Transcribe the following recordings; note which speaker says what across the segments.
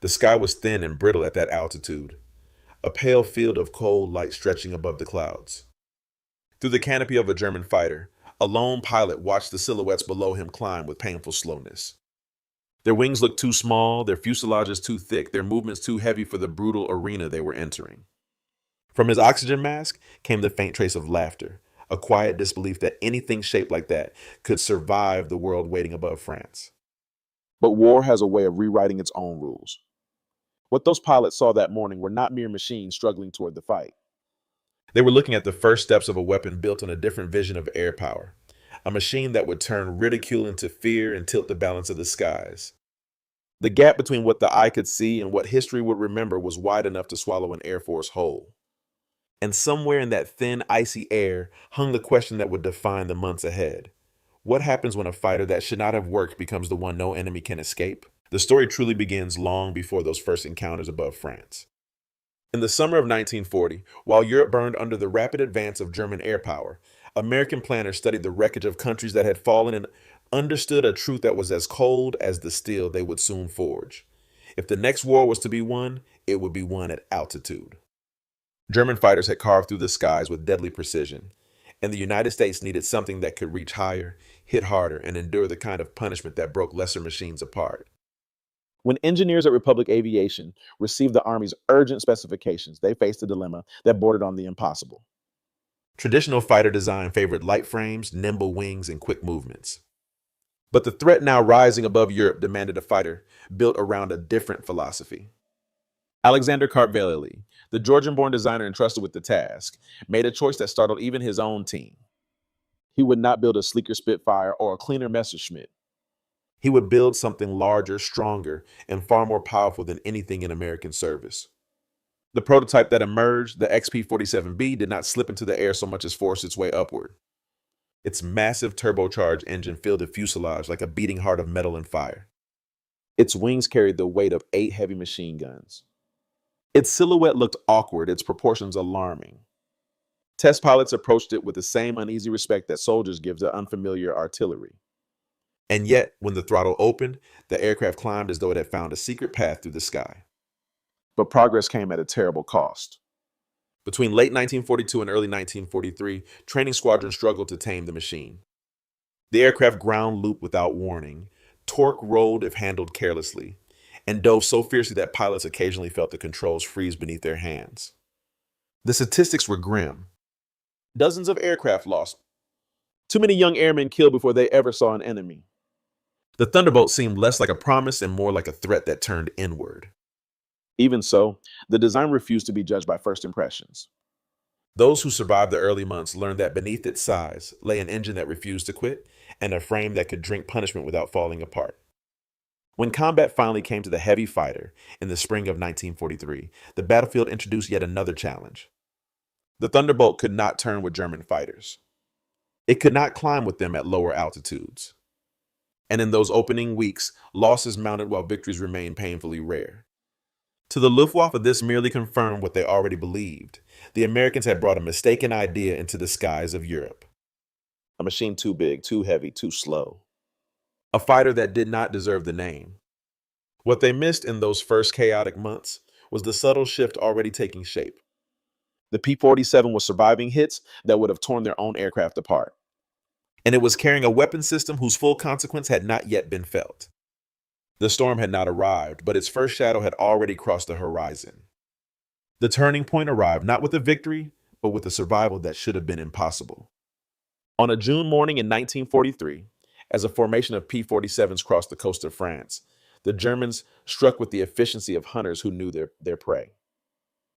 Speaker 1: The sky was thin and brittle at that altitude, a pale field of cold light stretching above the clouds. Through the canopy of a German fighter, a lone pilot watched the silhouettes below him climb with painful slowness. Their wings looked too small, their fuselages too thick, their movements too heavy for the brutal arena they were entering. From his oxygen mask came the faint trace of laughter, a quiet disbelief that anything shaped like that could survive the world waiting above France. But war has a way of rewriting its own rules. What those pilots saw that morning were not mere machines struggling toward the fight. They were looking at the first steps of a weapon built on a different vision of air power, a machine that would turn ridicule into fear and tilt the balance of the skies. The gap between what the eye could see and what history would remember was wide enough to swallow an Air Force whole. And somewhere in that thin, icy air hung the question that would define the months ahead. What happens when a fighter that should not have worked becomes the one no enemy can escape? The story truly begins long before those first encounters above France. In the summer of 1940, while Europe burned under the rapid advance of German air power, American planners studied the wreckage of countries that had fallen and understood a truth that was as cold as the steel they would soon forge. If the next war was to be won, it would be won at altitude. German fighters had carved through the skies with deadly precision, and the United States needed something that could reach higher, hit harder, and endure the kind of punishment that broke lesser machines apart. When engineers at Republic Aviation received the Army's urgent specifications, they faced a dilemma that bordered on the impossible. Traditional fighter design favored light frames, nimble wings, and quick movements. But the threat now rising above Europe demanded a fighter built around a different philosophy. Alexander Kartveli, the Georgian-born designer entrusted with the task, made a choice that startled even his own team. He would not build a sleeker Spitfire or a cleaner Messerschmitt. He would build something larger, stronger, and far more powerful than anything in American service. The prototype that emerged, the XP-47B, did not slip into the air so much as force its way upward. Its massive turbocharged engine filled the fuselage like a beating heart of metal and fire. Its wings carried the weight of 8 heavy machine guns. Its silhouette looked awkward, its proportions alarming. Test pilots approached it with the same uneasy respect that soldiers give to unfamiliar artillery. And yet, when the throttle opened, the aircraft climbed as though it had found a secret path through the sky. But progress came at a terrible cost. Between late 1942 and early 1943, training squadrons struggled to tame the machine. The aircraft ground looped without warning, torque rolled if handled carelessly, and dove so fiercely that pilots occasionally felt the controls freeze beneath their hands. The statistics were grim. Dozens of aircraft lost. Too many young airmen killed before they ever saw an enemy. The Thunderbolt seemed less like a promise and more like a threat that turned inward. Even so, the design refused to be judged by first impressions. Those who survived the early months learned that beneath its size lay an engine that refused to quit and a frame that could drink punishment without falling apart. When combat finally came to the heavy fighter in the spring of 1943, the battlefield introduced yet another challenge. The Thunderbolt could not turn with German fighters. It could not climb with them at lower altitudes. And in those opening weeks, losses mounted while victories remained painfully rare. To the Luftwaffe, this merely confirmed what they already believed. The Americans had brought a mistaken idea into the skies of Europe. A machine too big, too heavy, too slow. A fighter that did not deserve the name. What they missed in those first chaotic months was the subtle shift already taking shape. The P-47 was surviving hits that would have torn their own aircraft apart. And it was carrying a weapon system whose full consequence had not yet been felt. The storm had not arrived, but its first shadow had already crossed the horizon. The turning point arrived not with a victory, but with a survival that should have been impossible. On a June morning in 1943, as a formation of P-47s crossed the coast of France, the Germans struck with the efficiency of hunters who knew their prey.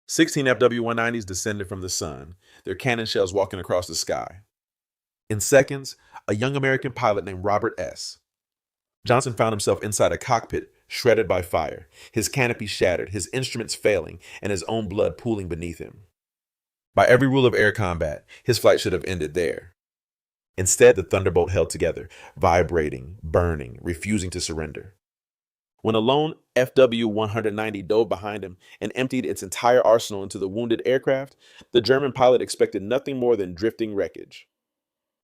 Speaker 1: 16 FW-190s descended from the sun, their cannon shells walking across the sky. In seconds, a young American pilot named Robert S. Johnson found himself inside a cockpit shredded by fire, his canopy shattered, his instruments failing, and his own blood pooling beneath him. By every rule of air combat, his flight should have ended there. Instead, the Thunderbolt held together, vibrating, burning, refusing to surrender. When a lone FW-190 dove behind him and emptied its entire arsenal into the wounded aircraft, the German pilot expected nothing more than drifting wreckage.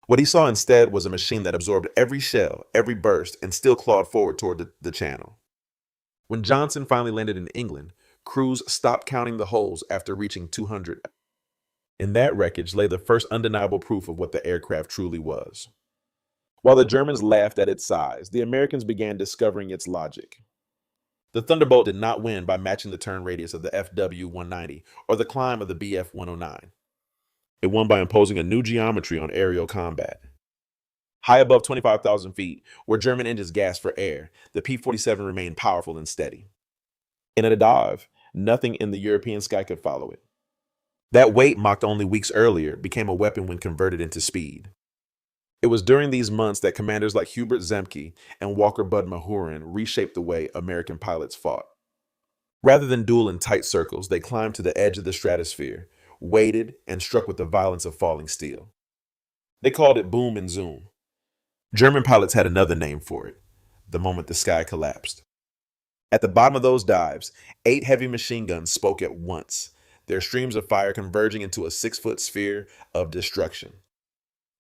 Speaker 1: What he saw instead was a machine that absorbed every shell, every burst, and still clawed forward toward the channel. When Johnson finally landed in England, crews stopped counting the holes after reaching 200. In that wreckage lay the first undeniable proof of what the aircraft truly was. While the Germans laughed at its size, the Americans began discovering its logic. The Thunderbolt did not win by matching the turn radius of the FW-190 or the climb of the BF-109. It won by imposing a new geometry on aerial combat. High above 25,000 feet, where German engines gasped for air, the P-47 remained powerful and steady. In a dive, nothing in the European sky could follow it. That weight, mocked only weeks earlier, became a weapon when converted into speed. It was during these months that commanders like Hubert Zemke and Walker Bud Mahurin reshaped the way American pilots fought. Rather than duel in tight circles, they climbed to the edge of the stratosphere, waited, and struck with the violence of falling steel. They called it boom and zoom. German pilots had another name for it: the moment the sky collapsed. At the bottom of those dives, 8 heavy machine guns spoke at once, their streams of fire converging into a 6-foot sphere of destruction.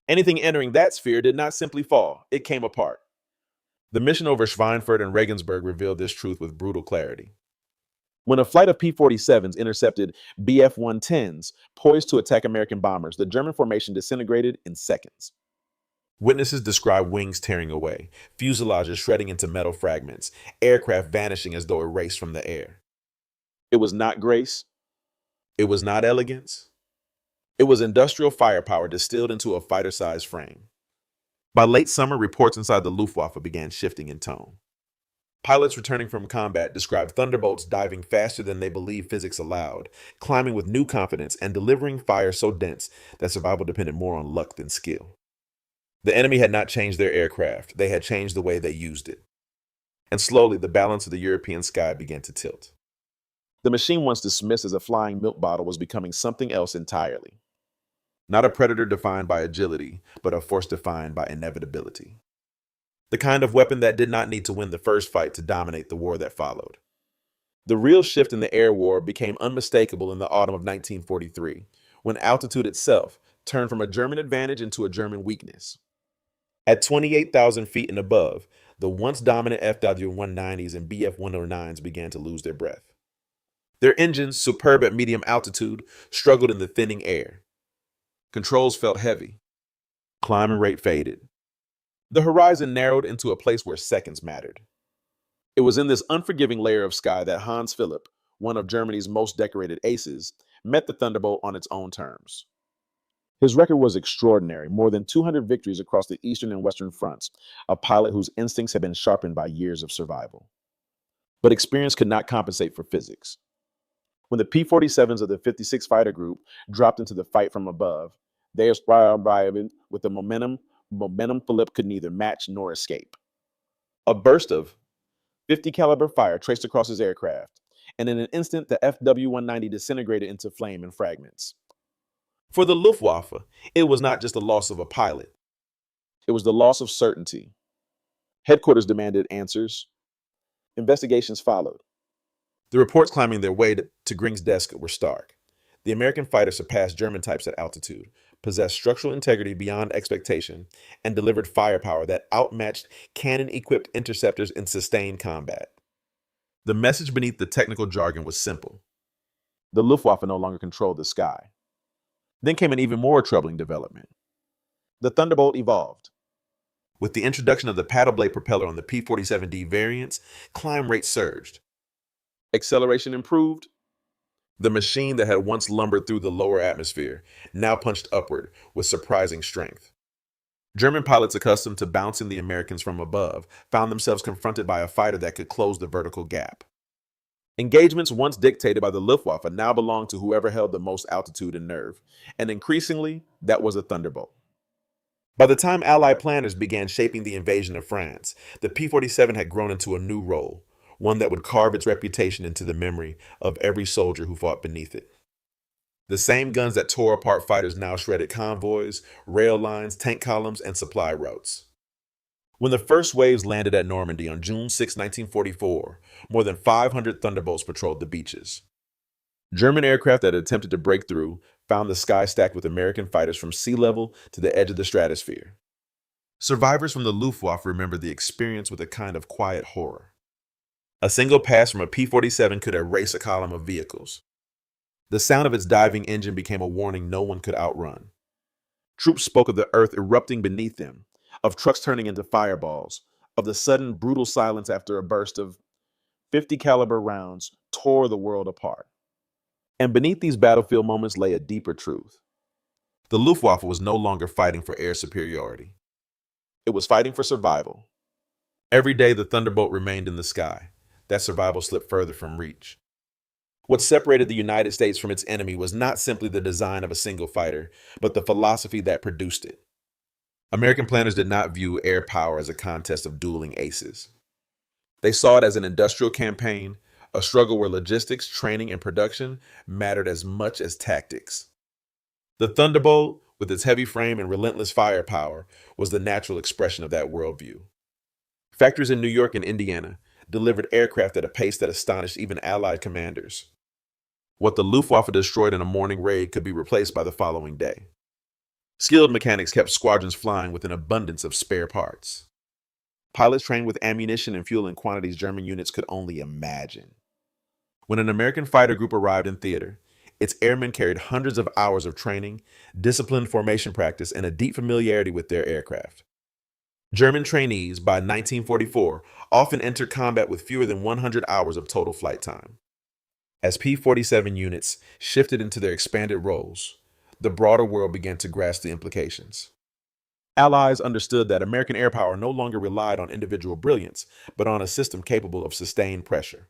Speaker 1: Anything entering that sphere did not simply fall, it came apart. The mission over Schweinfurt and Regensburg revealed this truth with brutal clarity. When a flight of P-47s intercepted BF-110s poised to attack American bombers, the German formation disintegrated in seconds. Witnesses describe wings tearing away, fuselages shredding into metal fragments, aircraft vanishing as though erased from the air. It was not grace. It was not elegance. It was industrial firepower distilled into a fighter-sized frame. By late summer, reports inside the Luftwaffe began shifting in tone. Pilots returning from combat described Thunderbolts diving faster than they believed physics allowed, climbing with new confidence and delivering fire so dense that survival depended more on luck than skill. The enemy had not changed their aircraft, they had changed the way they used it. And slowly, the balance of the European sky began to tilt. The machine once dismissed as a flying milk bottle was becoming something else entirely. Not a predator defined by agility, but a force defined by inevitability. The kind of weapon that did not need to win the first fight to dominate the war that followed. The real shift in the air war became unmistakable in the autumn of 1943, when altitude itself turned from a German advantage into a German weakness. At 28,000 feet and above, the once dominant FW-190s and BF-109s began to lose their breath. Their engines, superb at medium altitude, struggled in the thinning air. Controls felt heavy. Climbing rate faded. The horizon narrowed into a place where seconds mattered. It was in this unforgiving layer of sky that Hans Philipp, one of Germany's most decorated aces, met the Thunderbolt on its own terms. His record was extraordinary, more than 200 victories across the eastern and western fronts, a pilot whose instincts had been sharpened by years of survival. But experience could not compensate for physics. When the P-47s of the 56 Fighter Group dropped into the fight from above, they arrived with the momentum Philipp could neither match nor escape. A burst of 50 caliber fire traced across his aircraft, and in an instant the FW-190 disintegrated into flame and fragments. For the Luftwaffe, it was not just the loss of a pilot. It was the loss of certainty. Headquarters demanded answers. Investigations followed. The reports climbing their way to Gring's desk were stark. The American fighter surpassed German types at altitude, possessed structural integrity beyond expectation, and delivered firepower that outmatched cannon-equipped interceptors in sustained combat. The message beneath the technical jargon was simple. The Luftwaffe no longer controlled the sky. Then came an even more troubling development. The Thunderbolt evolved. With the introduction of the paddle blade propeller on the P-47D variants, climb rates surged. Acceleration improved. The machine that had once lumbered through the lower atmosphere now punched upward with surprising strength. German pilots accustomed to bouncing the Americans from above found themselves confronted by a fighter that could close the vertical gap. Engagements once dictated by the Luftwaffe now belonged to whoever held the most altitude and nerve, and increasingly, that was a Thunderbolt. By the time Allied planners began shaping the invasion of France, the P-47 had grown into a new role, one that would carve its reputation into the memory of every soldier who fought beneath it. The same guns that tore apart fighters now shredded convoys, rail lines, tank columns, and supply routes. When the first waves landed at Normandy on June 6, 1944, more than 500 Thunderbolts patrolled the beaches. German aircraft that had attempted to break through found the sky stacked with American fighters from sea level to the edge of the stratosphere. Survivors from the Luftwaffe remembered the experience with a kind of quiet horror. A single pass from a P-47 could erase a column of vehicles. The sound of its diving engine became a warning no one could outrun. Troops spoke of the earth erupting beneath them, of trucks turning into fireballs, of the sudden brutal silence after a burst of 50 caliber rounds tore the world apart. And beneath these battlefield moments lay a deeper truth. The Luftwaffe was no longer fighting for air superiority. It was fighting for survival. Every day the Thunderbolt remained in the sky. That survival slipped further from reach. What separated the United States from its enemy was not simply the design of a single fighter, but the philosophy that produced it. American planners did not view air power as a contest of dueling aces. They saw it as an industrial campaign, a struggle where logistics, training, and production mattered as much as tactics. The Thunderbolt, with its heavy frame and relentless firepower, was the natural expression of that worldview. Factories in New York and Indiana delivered aircraft at a pace that astonished even Allied commanders. What the Luftwaffe destroyed in a morning raid could be replaced by the following day. Skilled mechanics kept squadrons flying with an abundance of spare parts. Pilots trained with ammunition and fuel in quantities German units could only imagine. When an American fighter group arrived in theater, its airmen carried hundreds of hours of training, disciplined formation practice, and a deep familiarity with their aircraft. German trainees, by 1944, often entered combat with fewer than 100 hours of total flight time. As P-47 units shifted into their expanded roles, the broader world began to grasp the implications. Allies understood that American air power no longer relied on individual brilliance, but on a system capable of sustained pressure.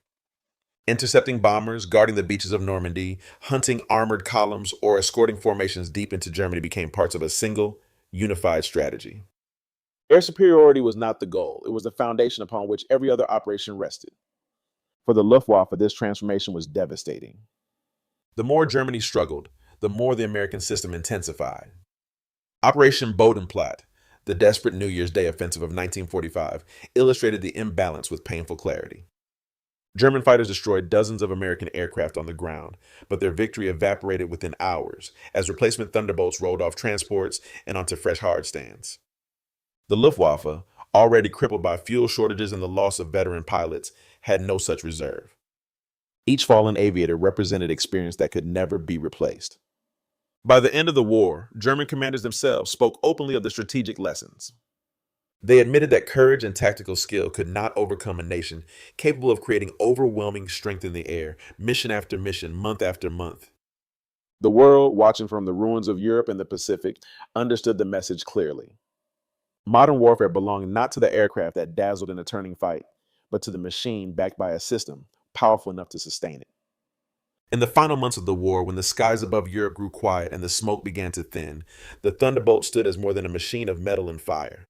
Speaker 1: Intercepting bombers, guarding the beaches of Normandy, hunting armored columns, or escorting formations deep into Germany became parts of a single, unified strategy. Air superiority was not the goal, it was the foundation upon which every other operation rested. For the Luftwaffe, this transformation was devastating. The more Germany struggled, the more the American system intensified. Operation Bodenplatte, the desperate New Year's Day offensive of 1945, illustrated the imbalance with painful clarity. German fighters destroyed dozens of American aircraft on the ground, but their victory evaporated within hours as replacement Thunderbolts rolled off transports and onto fresh hardstands. The Luftwaffe, already crippled by fuel shortages and the loss of veteran pilots, had no such reserve. Each fallen aviator represented experience that could never be replaced. By the end of the war, German commanders themselves spoke openly of the strategic lessons. They admitted that courage and tactical skill could not overcome a nation capable of creating overwhelming strength in the air, mission after mission, month after month. The world, watching from the ruins of Europe and the Pacific, understood the message clearly. Modern warfare belonged not to the aircraft that dazzled in a turning fight, but to the machine backed by a system powerful enough to sustain it. In the final months of the war, when the skies above Europe grew quiet and the smoke began to thin, the Thunderbolt stood as more than a machine of metal and fire.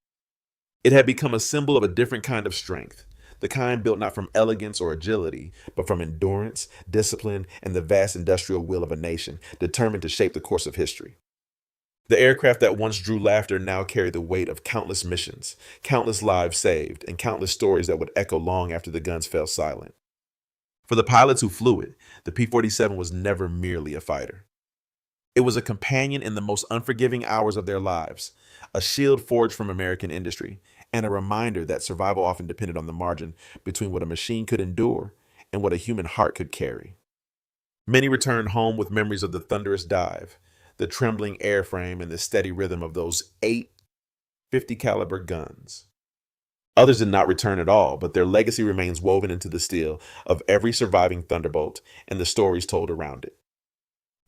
Speaker 1: It had become a symbol of a different kind of strength, the kind built not from elegance or agility, but from endurance, discipline, and the vast industrial will of a nation determined to shape the course of history. The aircraft that once drew laughter now carried the weight of countless missions, countless lives saved, and countless stories that would echo long after the guns fell silent. For the pilots who flew it, the P-47 was never merely a fighter. It was a companion in the most unforgiving hours of their lives, a shield forged from American industry, and a reminder that survival often depended on the margin between what a machine could endure and what a human heart could carry. Many returned home with memories of the thunderous dive, the trembling airframe, and the steady rhythm of those 8 50 caliber guns. Others did not return at all, but their legacy remains woven into the steel of every surviving Thunderbolt and the stories told around it.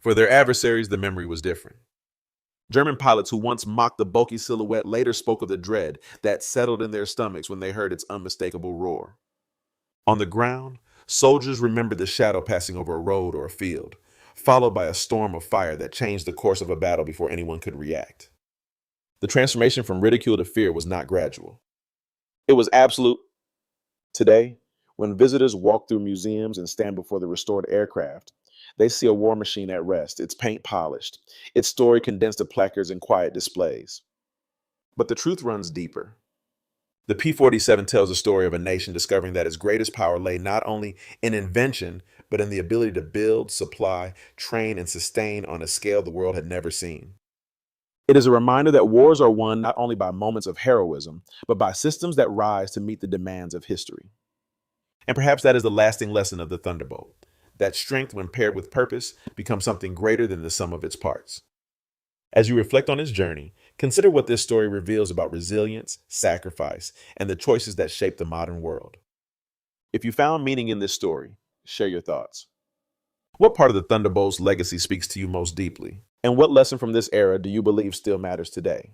Speaker 1: For their adversaries, the memory was different. German pilots who once mocked the bulky silhouette later spoke of the dread that settled in their stomachs when they heard its unmistakable roar. On the ground, soldiers remembered the shadow passing over a road or a field, followed by a storm of fire that changed the course of a battle before anyone could react. The transformation from ridicule to fear was not gradual. It was absolute. Today, when visitors walk through museums and stand before the restored aircraft, they see a war machine at rest, its paint polished, its story condensed to placards and quiet displays. But the truth runs deeper. The P-47 tells the story of a nation discovering that its greatest power lay not only in invention, but in the ability to build, supply, train, and sustain on a scale the world had never seen. It is a reminder that wars are won not only by moments of heroism, but by systems that rise to meet the demands of history. And perhaps that is the lasting lesson of the Thunderbolt, that strength, when paired with purpose, becomes something greater than the sum of its parts. As you reflect on his journey, consider what this story reveals about resilience, sacrifice, and the choices that shape the modern world. If you found meaning in this story, share your thoughts. What part of the Thunderbolt's legacy speaks to you most deeply? And what lesson from this era do you believe still matters today?